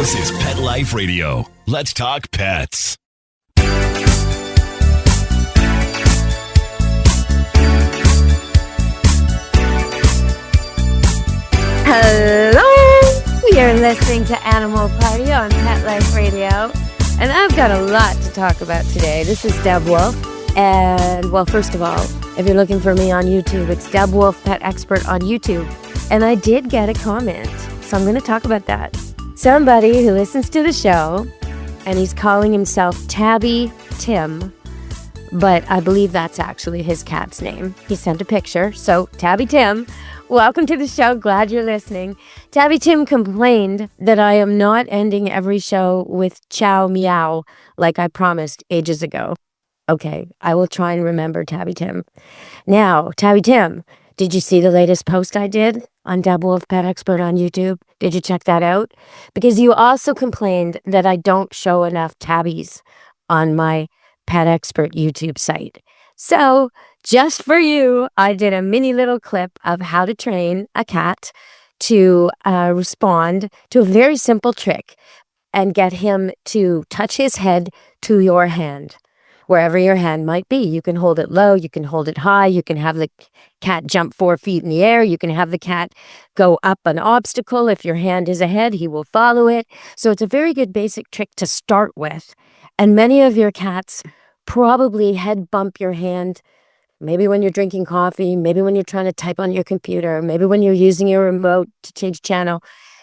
This is Pet Life Radio. Let's talk pets. Hello! We are listening to Animal Party on Pet Life Radio, and I've got a lot to talk about today. This is Deb Wolfe, and well, first of all, if you're looking for me on YouTube, it's Deb Wolfe, Pet Expert on YouTube, and I did get a comment, so I'm going to talk about that. Somebody who listens to the show, and he's calling himself Tabby Tim, but I believe that's actually his cat's name. He sent a picture, so Tabby Tim, welcome to the show. Glad you're listening. Tabby Tim complained that I am not ending every show with chow meow like I promised ages ago. Okay, I will try and remember, Tabby Tim. Now, Tabby Tim, did you see the latest post I did on Deb Wolfe, Pet Expert on YouTube? Did you check that out? Because you also complained that I don't show enough tabbies on my Pet Expert YouTube site. So, just for you, I did a mini little clip of how to train a cat to respond to a very simple trick and get him to touch his head to your hand. Wherever your hand might be. You can hold it low, you can hold it high, you can have the cat jump 4 feet in the air, you can have the cat go up an obstacle. If your hand is ahead, he will follow it. So it's a very good basic trick to start with. And many of your cats probably head bump your hand, maybe when you're drinking coffee, maybe when you're trying to type on your computer, maybe when you're using your remote to change channel.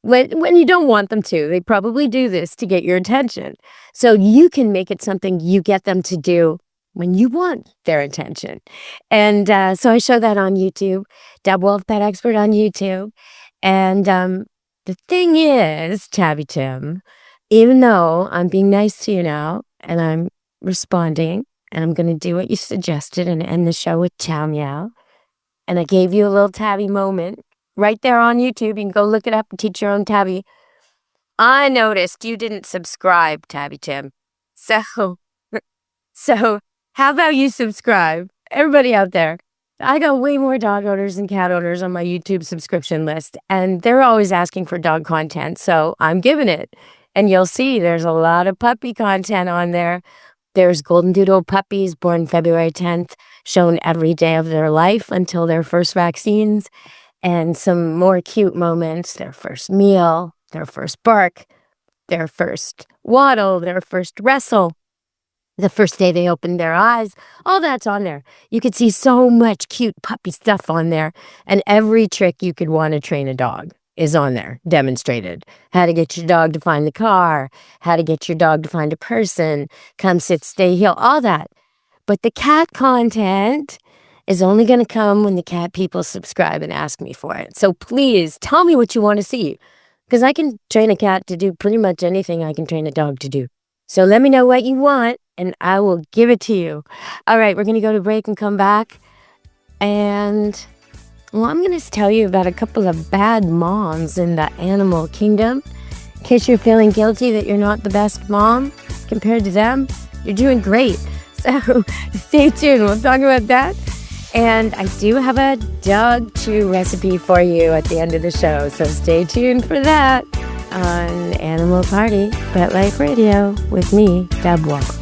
When you don't want them to, they probably do this to get your attention. So you can make it something you get them to do when you want their attention. And so I show that on YouTube, Deb Wolfe, Pet Expert on YouTube. And the thing is, Tabby Tim, even though I'm being nice to you now and I'm responding and I'm going to do what you suggested and end the show with chow meow, and I gave you a little tabby moment, right there on YouTube. You can go look it up and teach your own tabby. I noticed you didn't subscribe, Tabby Tim. So how about you subscribe? Everybody out there, I got way more dog owners and cat owners on my YouTube subscription list, and they're always asking for dog content, so I'm giving it. And you'll see there's a lot of puppy content on there. There's golden doodle puppies born February 10th, shown every day of their life until their first vaccines. And some more cute moments, their first meal, their first bark, their first waddle, their first wrestle, the first day they opened their eyes, all that's on there. You could see so much cute puppy stuff on there, and every trick you could want to train a dog is on there, demonstrated. How to get your dog to find the car, how to get your dog to find a person, come sit, stay, heel, all that. But the cat content is only going to come when the cat people subscribe and ask me for it. So please tell me what you want to see, because I can train a cat to do pretty much anything I can train a dog to do. So let me know what you want and I will give it to you. All right, we're going to go to break and come back. And well, I'm going to tell you about a couple of bad moms in the animal kingdom. In case you're feeling guilty that you're not the best mom compared to them, you're doing great. So stay tuned. We'll talk about that. And I do have a dog chew recipe for you at the end of the show, so stay tuned for that on Animal Party, Pet Life Radio, with me, Deb Wolfe.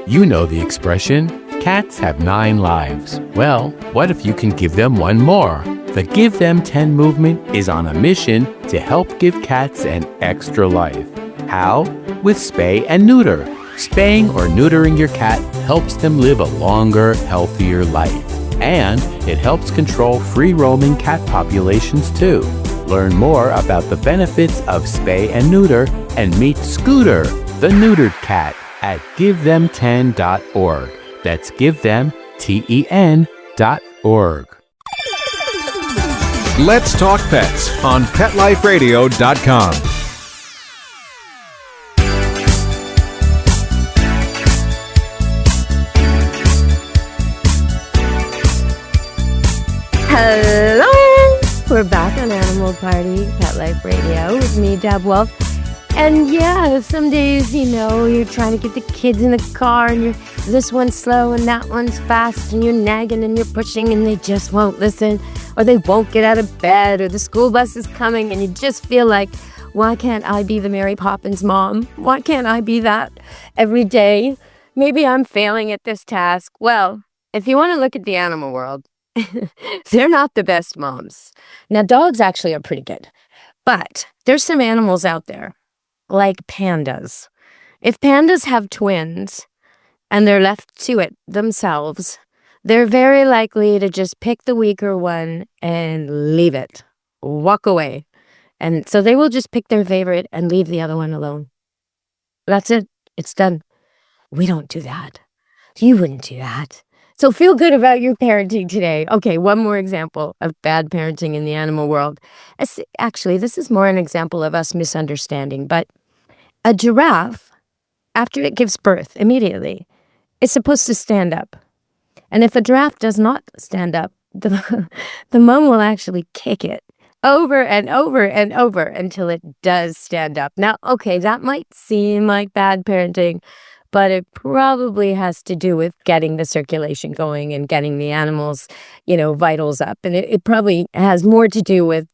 You know the expression, cats have 9 lives. Well, what if you can give them one more? The Give Them 10 movement is on a mission to help give cats an extra life. How? With spay and neuter. Spaying or neutering your cat helps them live a longer, healthier life. And it helps control free-roaming cat populations too. Learn more about the benefits of spay and neuter and meet Scooter, the neutered cat, at GiveThem10.org. That's GiveThem10.org. Let's Talk Pets on PetLifeRadio.com. Hello! We're back on Animal Party, Pet Life Radio, with me, Deb Wolfe. And yeah, some days, you're trying to get the kids in the car and this one's slow and that one's fast and you're nagging and you're pushing and they just won't listen. or they won't get out of bed, or the school bus is coming, and you just feel like, why can't I be the Mary Poppins mom? Why can't I be that every day? Maybe I'm failing at this task. Well, if you want to look at the animal world, they're not the best moms. Now, dogs actually are pretty good, but there's some animals out there, like pandas. If pandas have twins and they're left to it themselves, they're very likely to just pick the weaker one and leave it, walk away. And so they will just pick their favorite and leave the other one alone. That's it. It's done. We don't do that. You wouldn't do that. So feel good about your parenting today. Okay, one more example of bad parenting in the animal world. Actually, this is more an example of us misunderstanding, but a giraffe, after it gives birth immediately, is supposed to stand up. And if a giraffe does not stand up, the mom will actually kick it over and over and over until it does stand up. Now, okay, that might seem like bad parenting, but it probably has to do with getting the circulation going and getting the animals, vitals up. And it probably has more to do with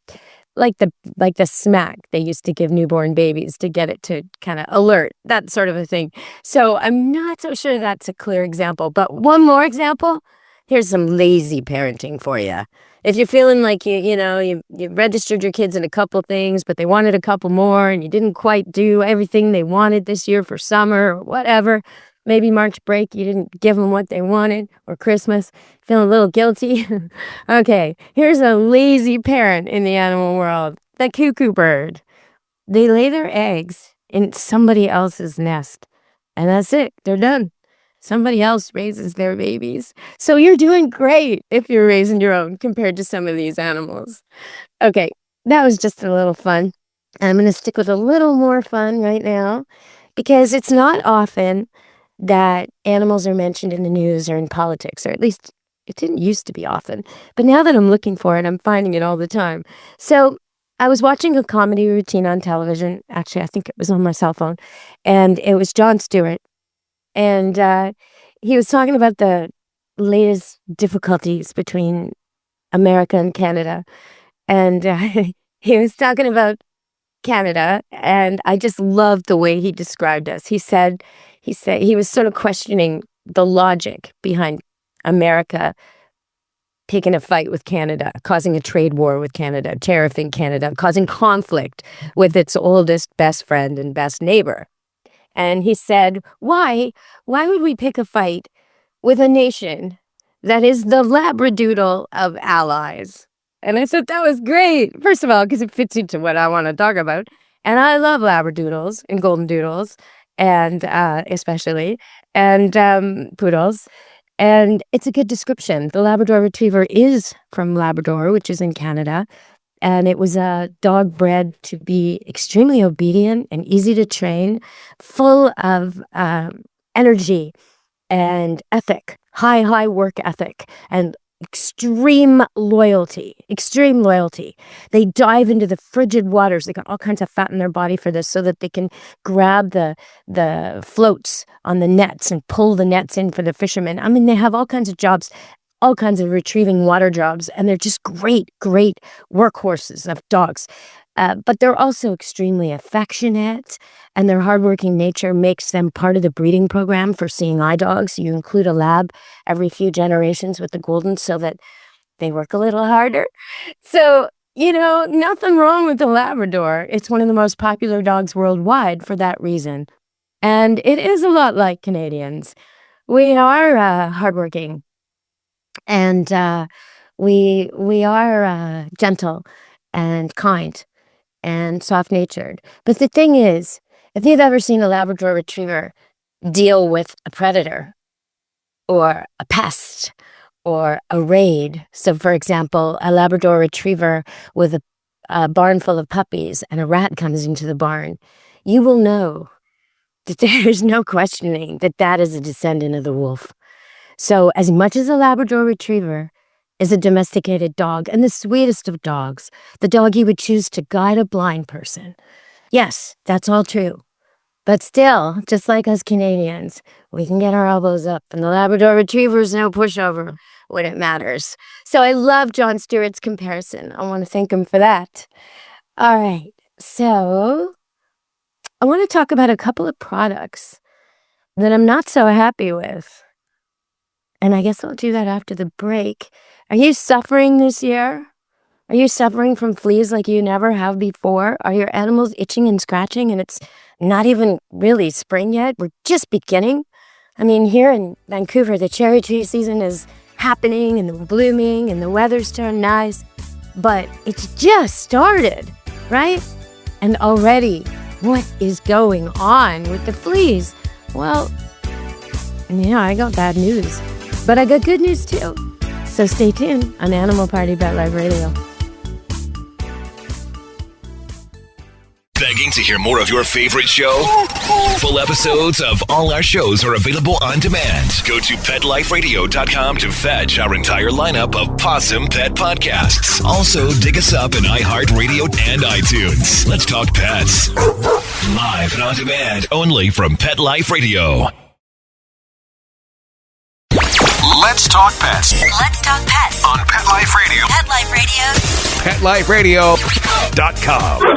like the smack they used to give newborn babies to get it to kind of alert, that sort of a thing. So I'm not so sure that's a clear example. But one more example, here's some lazy parenting for you. If you're feeling like you registered your kids in a couple things, but they wanted a couple more and you didn't quite do everything they wanted this year for summer or whatever, maybe March break, you didn't give them what they wanted, or Christmas, feeling a little guilty. Okay, here's a lazy parent in the animal world, the cuckoo bird. They lay their eggs in somebody else's nest, and that's it. They're done. Somebody else raises their babies. So you're doing great if you're raising your own compared to some of these animals. Okay, that was just a little fun. I'm going to stick with a little more fun right now because it's not often that animals are mentioned in the news or in politics, or at least it didn't used to be often. But now that I'm looking for it, I'm finding it all the time. So I was watching a comedy routine on television. Actually, I think it was on my cell phone. And it was Jon Stewart. And he was talking about the latest difficulties between America and Canada. And he was talking about Canada, and I just loved the way he described us. He said he was sort of questioning the logic behind America picking a fight with Canada, causing a trade war with Canada, tariffing Canada, causing conflict with its oldest best friend and best neighbor. And he said, why would we pick a fight with a nation that is the labradoodle of allies? And I thought that was great. First of all, because it fits into what I want to talk about. And I love labradoodles and golden doodles, and especially, and poodles. And it's a good description. The Labrador Retriever is from Labrador, which is in Canada. And it was a dog bred to be extremely obedient and easy to train, full of energy and ethic, high work ethic, and extreme loyalty. They dive into the frigid waters. They got all kinds of fat in their body for this so that they can grab the floats on the nets and pull the nets in for the fishermen. I mean, they have all kinds of jobs, all kinds of retrieving water jobs, and they're just great workhorses of dogs. But they're also extremely affectionate, and their hardworking nature makes them part of the breeding program for seeing eye dogs. You include a lab every few generations with the Goldens so that they work a little harder. So, nothing wrong with the Labrador. It's one of the most popular dogs worldwide for that reason. And it is a lot like Canadians. We are hardworking, and we are gentle and kind and soft-natured. But the thing is, if you've ever seen a Labrador Retriever deal with a predator or a pest or a raid, so for example, a Labrador Retriever with a barn full of puppies and a rat comes into the barn, you will know that there's no questioning that that is a descendant of the wolf. So as much as a Labrador Retriever is a domesticated dog and the sweetest of dogs, the dog you would choose to guide a blind person. Yes, that's all true. But still, just like us Canadians, we can get our elbows up, and the Labrador Retriever is no pushover. when it matters. So I love Jon Stewart's comparison. I want to thank him for that. All right. So I want to talk about a couple of products that I'm not so happy with. And I guess I'll do that after the break. Are you suffering this year? Are you suffering from fleas like you never have before? Are your animals itching and scratching and it's not even really spring yet? We're just beginning. I mean, here in Vancouver, the cherry tree season is happening and they're blooming and the weather's turned nice, but it's just started, right? And already, what is going on with the fleas? Well, yeah, I got bad news, but I got good news too. So stay tuned on Animal Party Pet Life Radio. Begging to hear more of your favorite show? Full episodes of all our shows are available on demand. Go to PetLifeRadio.com to fetch our entire lineup of Possum Pet podcasts. Also, dig us up in iHeartRadio and iTunes. Let's talk pets. Live and on demand, only from Pet Life Radio. Let's talk pets Let's talk pets on Pet Life Radio. Pet Life Radio. PetLifeRadio.com.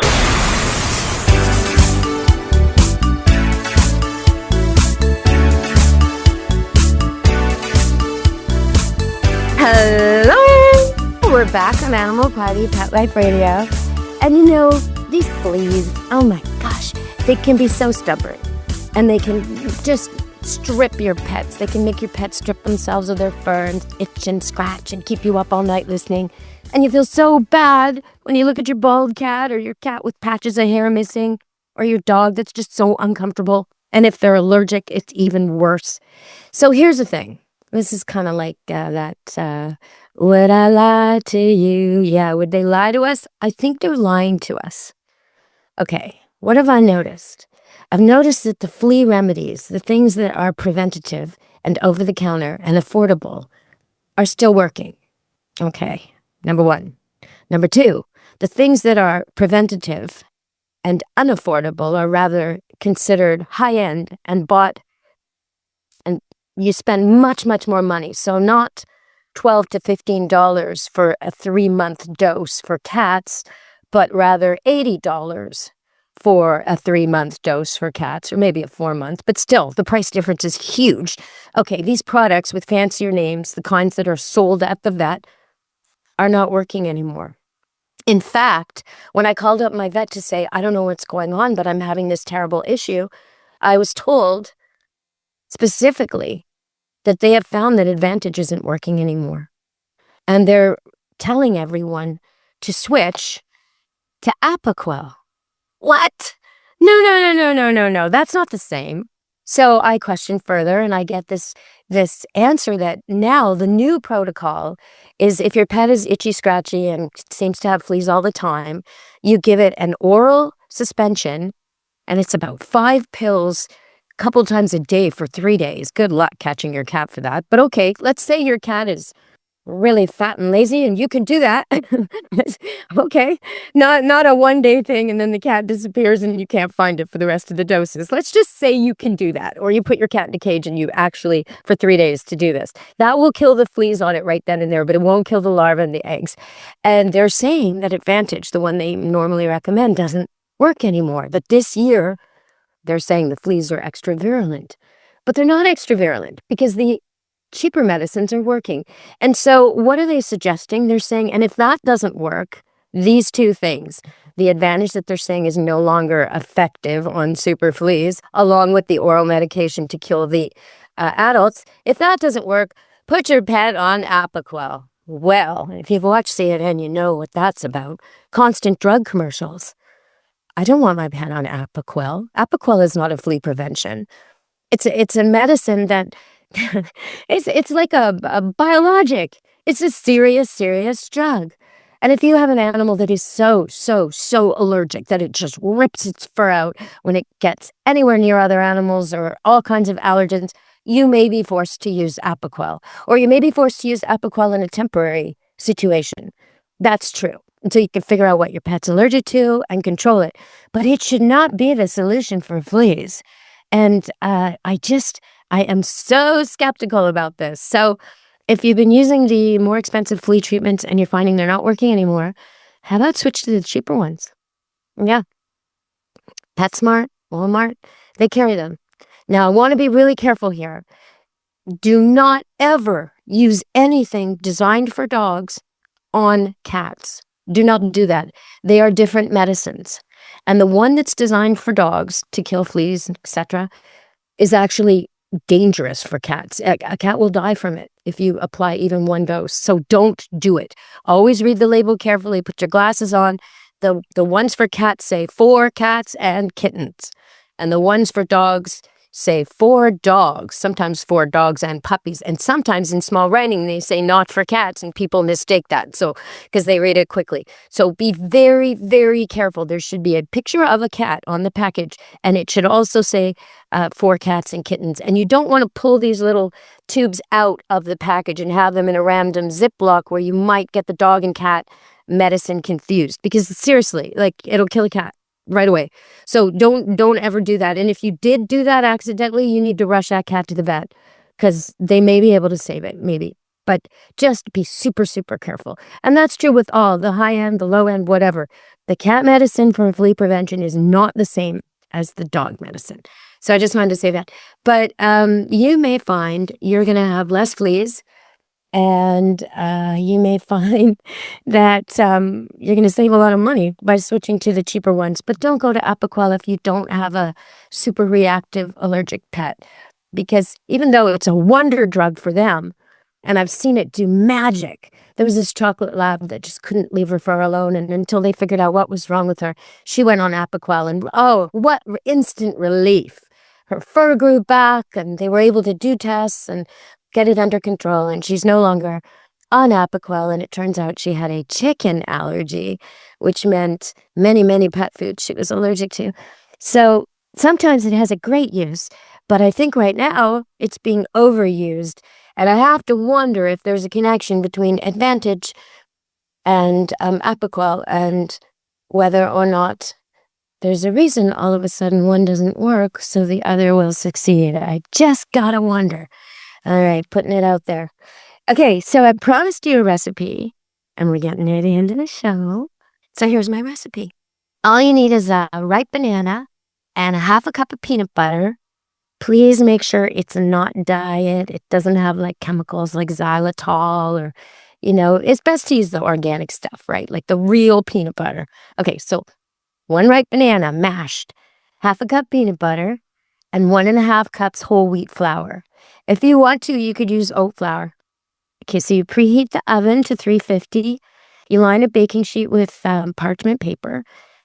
Hello! We're back on Animal Party Pet Life Radio. And you know, these fleas, oh my gosh, they can be so stubborn. And they can just strip your pets. They can make your pets strip themselves of their fur and itch and scratch and keep you up all night listening. And you feel so bad when you look at your bald cat or your cat with patches of hair missing or your dog that's just so uncomfortable. And if they're allergic, it's even worse. So here's the thing. This is kind of like would I lie to you? Yeah, would they lie to us? I think they're lying to us. Okay, what have I noticed? I've noticed that the flea remedies, the things that are preventative and over-the-counter and affordable, are still working. Okay, number one. Number two, the things that are preventative and unaffordable are rather considered high-end and bought, and you spend much, much more money. So not $12 to $15 for a 3-month dose for cats, but rather $80 for a 3-month dose for cats, or maybe a 4-month, but still, the price difference is huge. Okay, these products with fancier names, the kinds that are sold at the vet, are not working anymore. In fact, when I called up my vet to say, I don't know what's going on, but I'm having this terrible issue, I was told specifically that they have found that Advantage isn't working anymore. And they're telling everyone to switch to Apoquel. What? No. That's not the same. So I question further and I get this answer that now the new protocol is if your pet is itchy, scratchy, and seems to have fleas all the time, you give it an oral suspension, and it's about 5 pills a couple times a day for 3 days. Good luck catching your cat for that. But okay, let's say your cat is really fat and lazy and you can do that. Okay, not a 1-day thing and then the cat disappears and you can't find it for the rest of the doses. Let's just say you can do that, or you put your cat in a cage and you actually for 3 days to do this. That will kill the fleas on it right then and there, but it won't kill the larvae and the eggs. And they're saying that Advantage, the one they normally recommend, doesn't work anymore. But this year they're saying the fleas are extra virulent, but they're not extra virulent because the cheaper medicines are working. And so what are they suggesting? They're saying, and if that doesn't work, these two things, the Advantage that they're saying is no longer effective on super fleas, along with the oral medication to kill the adults, if that doesn't work, put your pet on Apoquel. Well, if you've watched CNN, you know what that's about. Constant drug commercials. I don't want my pet on Apoquel. Apoquel is not a flea prevention. It's a medicine that it's like a biologic. It's a serious drug. And if you have an animal that is so allergic that it just rips its fur out when it gets anywhere near other animals or all kinds of allergens, you may be forced to use Apoquel. Or you may be forced to use Apoquel in a temporary situation. That's true. Until you can figure out what your pet's allergic to and control it. But it should not be the solution for fleas. And I am so skeptical about this. So If you've been using the more expensive flea treatments and you're finding they're not working anymore, how about switch to the cheaper ones? Yeah. PetSmart, Walmart, they carry them. Now, I want to be really careful here. Do not ever use anything designed for dogs on cats. Do not do that. They are different medicines. And the one that's designed for dogs to kill fleas, etc., is actually dangerous for cats. A cat will die from it if you apply even one dose. So don't do it. Always read the label carefully. Put your glasses on. The ones for cats say for cats and kittens. And the ones for dogs say for dogs, sometimes for dogs and puppies. And sometimes in small writing, they say not for cats, and people mistake that. So, because they read it quickly. So be very, very careful. There should be a picture of a cat on the package, and it should also say for cats and kittens. And you don't want to pull these little tubes out of the package and have them in a random Ziploc where you might get the dog and cat medicine confused. Because seriously, like, it'll kill a cat right away. So don't ever do that. And if you did do that accidentally, you need to rush that cat to the vet, because they may be able to save it, maybe. But just be super, super careful. And that's true with all, the high end, the low end, whatever. The cat medicine for flea prevention is not the same as the dog medicine. So I just wanted to say that. But you may find you're going to have less fleas. And you may find that you're going to save a lot of money by switching to the cheaper ones. But don't go to Apoquel if you don't have a super reactive allergic pet. Because even though it's a wonder drug for them, and I've seen it do magic. There was this chocolate lab that just couldn't leave her fur alone. And until they figured out what was wrong with her, she went on Apoquel. And oh, what instant relief. Her fur grew back, and they were able to do tests and get it under control, and she's no longer on Apoquel, and it turns out she had a chicken allergy, which meant many, many pet foods she was allergic to. So sometimes it has a great use, but I think right now it's being overused, and I have to wonder if there's a connection between Advantage and Apoquel, and whether or not there's a reason all of a sudden one doesn't work so the other will succeed. I just gotta wonder. All right, putting it out there. Okay, so I promised you a recipe, and we're getting near the end of the show. So here's my recipe. All you need is a ripe banana and a half a cup of peanut butter. Please make sure it's not diet. It doesn't have like chemicals like xylitol or, it's best to use the organic stuff, right? Like the real peanut butter. Okay, so 1 ripe banana mashed, half a cup peanut butter, and 1.5 cups whole wheat flour. If you want to, you could use oat flour. Okay, so you preheat the oven to 350. You line a baking sheet with parchment paper.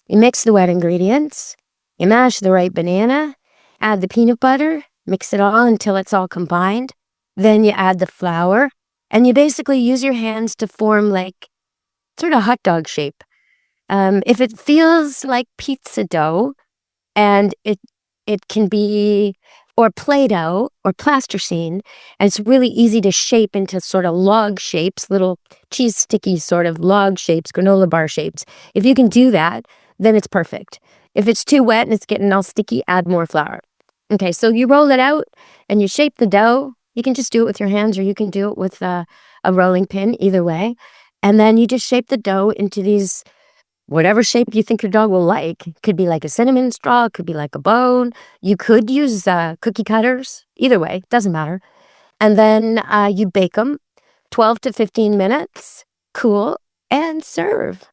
You mix the wet ingredients. You mash the ripe banana. Add the peanut butter. Mix it all until it's all combined. Then you add the flour. And you basically use your hands to form like sort of hot dog shape. If it feels like pizza dough, and it can be, or Play-Doh or plasticine, and it's really easy to shape into sort of log shapes, little cheese sticky sort of log shapes, granola bar shapes. If you can do that, then it's perfect. If it's too wet and it's getting all sticky, add more flour. Okay, so you roll it out and you shape the dough. You can just do it with your hands, or you can do it with a rolling pin, either way. And then you just shape the dough into these, whatever shape you think your dog will like. It could be like a cinnamon straw. It could be like a bone. You could use cookie cutters. Either way, doesn't matter. And then you bake them 12 to 15 minutes, cool, and serve.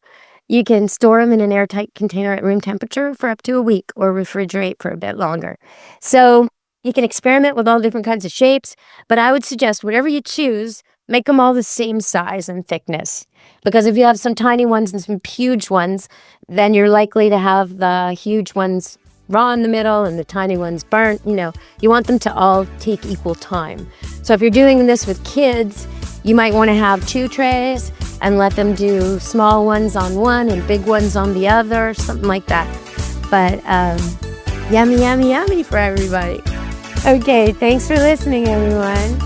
You can store them in an airtight container at room temperature for up to a week, or refrigerate for a bit longer. So you can experiment with all different kinds of shapes, but I would suggest whatever you choose, make them all the same size and thickness. Because if you have some tiny ones and some huge ones, then you're likely to have the huge ones raw in the middle and the tiny ones burnt. You want them to all take equal time. So if you're doing this with kids, you might want to have 2 trays and let them do small ones on one and big ones on the other, something like that. But yummy, yummy, yummy for everybody. Okay, thanks for listening, everyone.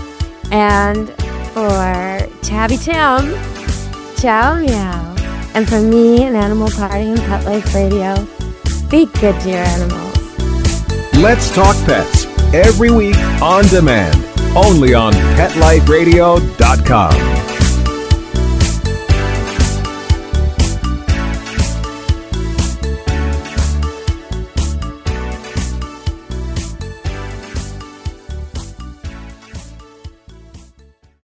And for Tabby Tim, ciao meow. And for me and Animal Party and Pet Life Radio, be good to your animals. Let's Talk Pets, every week on demand. Only on PetLifeRadio.com.